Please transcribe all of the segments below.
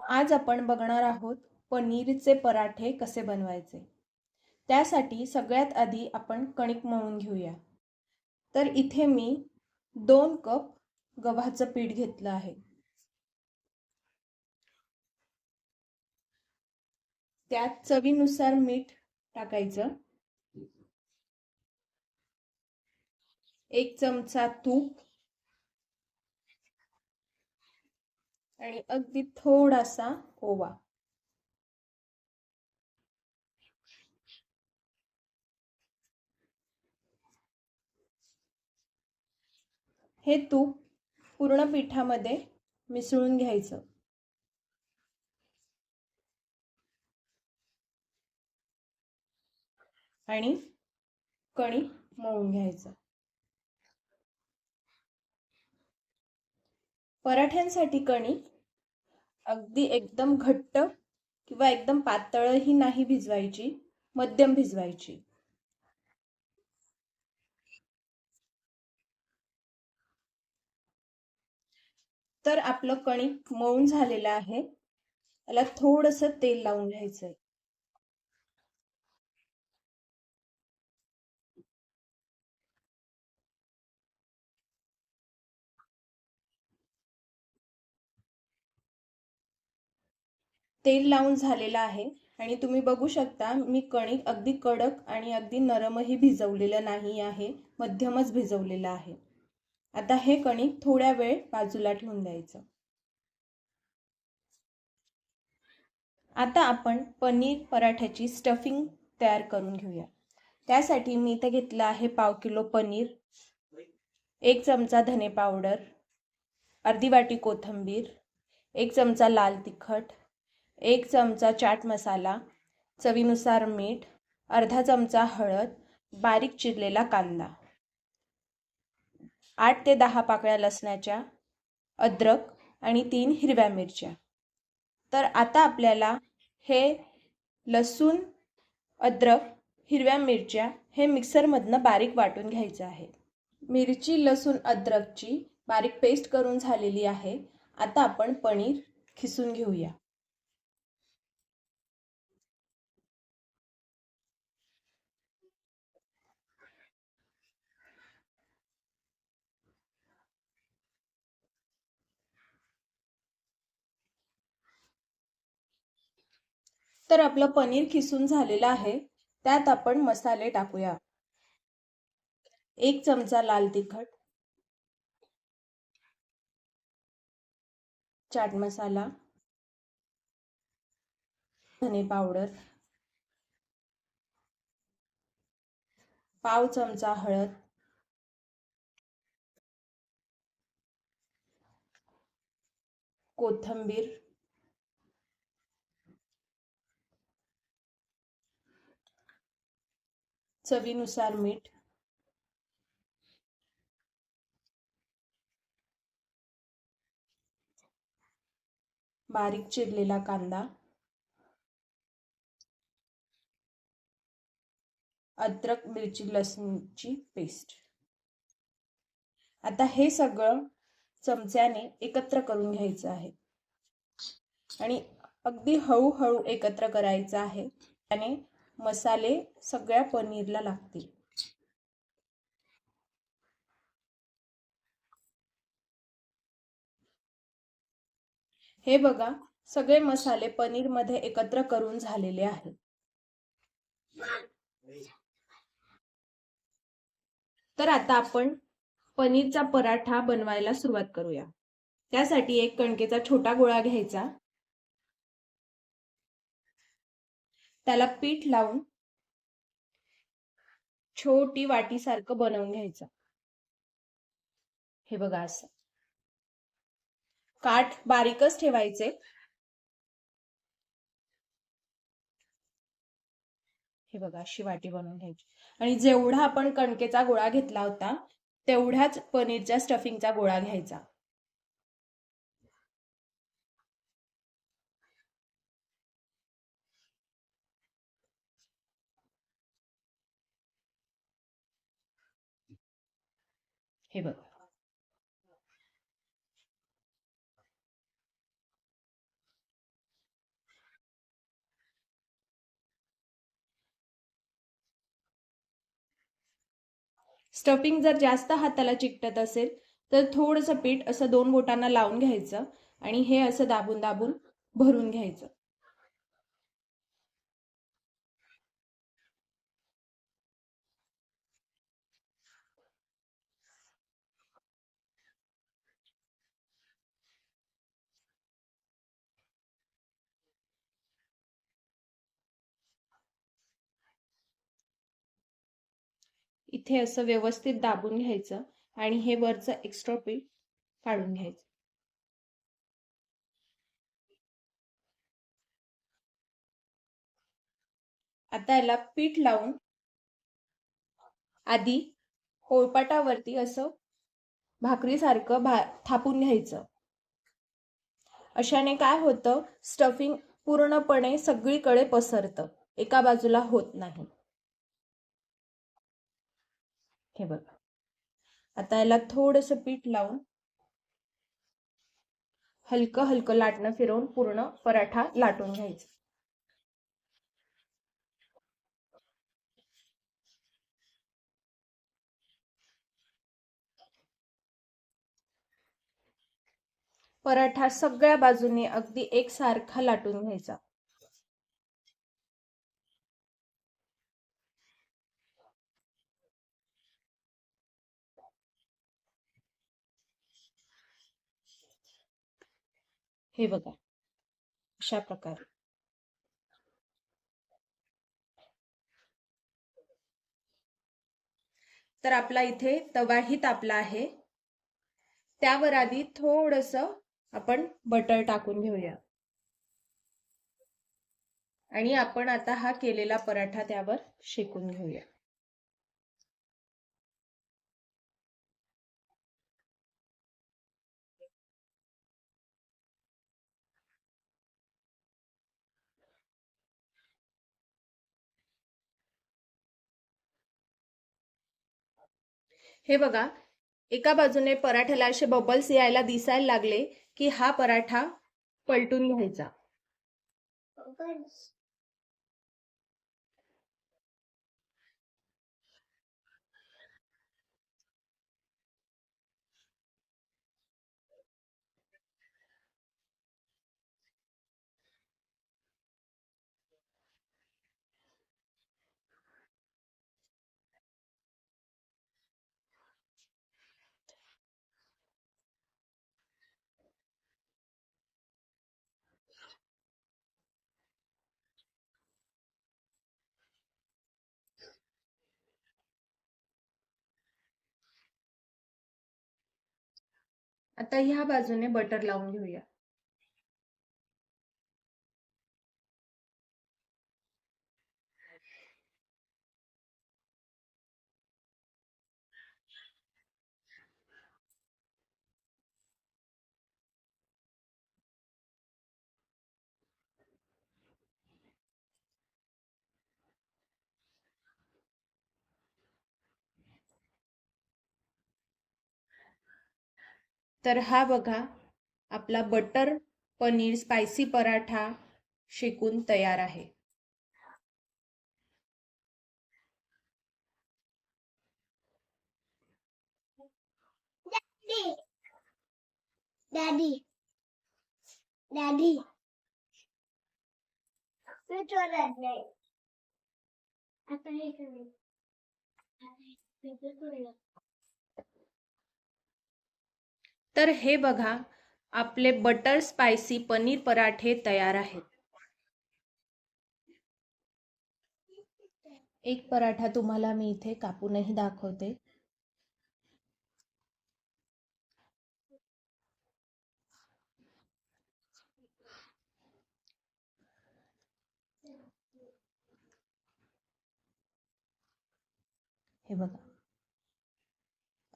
आज आपण बघणार आहोत पनीरचे पराठे कसे बनवायचे। त्यासाठी सगळ्यात आधी आपण कणिक मळून घेऊया। तर इथे मी 2 कप गव्हाचं पीठ घेतलं आहे। त्यात चवीनुसार मीठ टाकायचं, 1 चमचा तूप आणि अगदी थोडासा ओवा। हे तूप पूर्ण पिठामध्ये मिसळून घ्यायचं आणि कणिक मळून घ्यायचं। पराठ्यांसाठी कणिक अगदी एकदम घट्ट किंवा एकदम पातळही नाही भिजवायची, मध्यम भिजवायची। तर आपलं कणिक मळून झालेलं आहे। याला थोडंसं तेल लावून घ्यायचंय। तेल लावून झालेलं आहे आणि तुम्ही बघू शकता मी कणिक अगदी कडक आणि अगदी नरमही भिजवलेलं नाही आहे, मध्यमच भिजवलेलं आहे। आता हे कणिक थोड्या वेळ बाजूला ठेवून द्यायचं। आता आपण पनीर पराठ्याची स्टफिंग तयार करून घेऊया। त्यासाठी मी इथे घेतलं आहे पाव किलो पनीर, 1 चमचा धने पावडर, अर्धी वाटी कोथिंबीर, 1 चमचा लाल तिखट, 1 चमचा चाट मसाला, चवीनुसार मीठ, अर्धा चमचा हळद, बारीक चिरलेला कांदा, 8 ते 10 पाकळ्या लसणाच्या, अद्रक आणि 3 हिरव्या मिरच्या। तर आता आपल्याला हे लसूण, अद्रक, हिरव्या मिरच्या हे मिक्सरमधनं बारीक वाटून घ्यायचं आहे। मिरची, लसूण, अद्रकची बारीक पेस्ट करून झालेली आहे। आता आपण पनीर खिसून घेऊया। तर आपलं पनीर खिसून झालेलं आहे। त्यात आपण मसाले टाकूया। 1 चमचा लाल तिखट, चाट मसाला, धने पावडर, पाव चमचा हळद, कोथिंबीर, चवीनुसार मीठ, बारीक चिरलेला कांदा, अद्रक, मिरची, लसूणची पेस्ट। आता हे सगळं चमच्याने एकत्र करून घ्यायचं आहे आणि अगदी हळूहळू एकत्र करायचं आहे। त्याने मसाले सगळ्या पनीरला लागतील। हे बघा, सगळे मसाले पनीरमध्ये एकत्र करून झालेले आहेत। तर आता आपण पनीरचा पराठा बनवायला सुरुवात करूया। त्यासाठी एक कणकेचा छोटा गोळा घ्यायचा, त्याला पीठ लावून छोटी वाटीसारखं बनवून घ्यायचं। हे बघा असं। काठ बारीकच ठेवायचे। हे बघा अशी वाटी बनवून घ्यायची आणि जेवढा आपण कणकेचा गोळा घेतला होता तेवढाच पनीरच्या स्टफिंगचा गोळा घ्यायचा। हे बघा, स्टफिंग जर जास्त हाताला चिकटत असेल तर थोडंसं पीठ असं 2 बोटांना लावून घ्यायचं आणि हे असं दाबून दाबून भरून घ्यायचं. इथे असं व्यवस्थित दाबून घ्यायचं आणि हे वरचं एक्स्ट्रा पीठ काढून घ्यायचं. आता याला पीठ लावून आधी पोळपाटावरती असं भाकरीसारखं थापून घ्यायचं. अशाने काय होतं, स्टफिंग पूर्णपणे सगळीकडे पसरतं, एका बाजूला होत नाही. हे बघा, आता याला थोडंसं पीठ लावून हलकं हलकं लाटणं फिरवून पूर्ण पराठा लाटून घ्यायचा. पराठा सगळ्या बाजूने अगदी एकसारखा लाटून घ्यायचा. हे बघा, अशा प्रकारे. तर आपला इथे तवाही तापला आहे. त्यावर आधी थोडंसं आपण बटर टाकून घेऊया आणि आपण आता हा केलेला पराठा त्यावर शेकून घेऊया. हे बघा, एका बाजूने पराठ्याला असे बबल्स यायला दिसायला लागले की हा पराठा पलटून घ्यायचा. आता ह्या बाजूने बटर लावून घेऊया. तर हा बघा, आपला बटर पनीर स्पायसी पराठा शेकून तयार आहे. डॅडी डॅडी नाही. आता हे करेल. तर हे बघा, आपले बटर स्पायसी पनीर पराठे तयार आहेत. एक पराठा तुम्हाला मी इथे कापूनही दाखवते. हे बघा,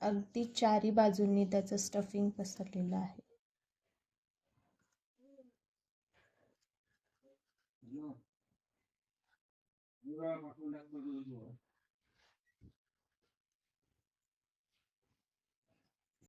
अगदी चारी बाजूंनी त्याचं स्टफिंग पसरलेलं आहे.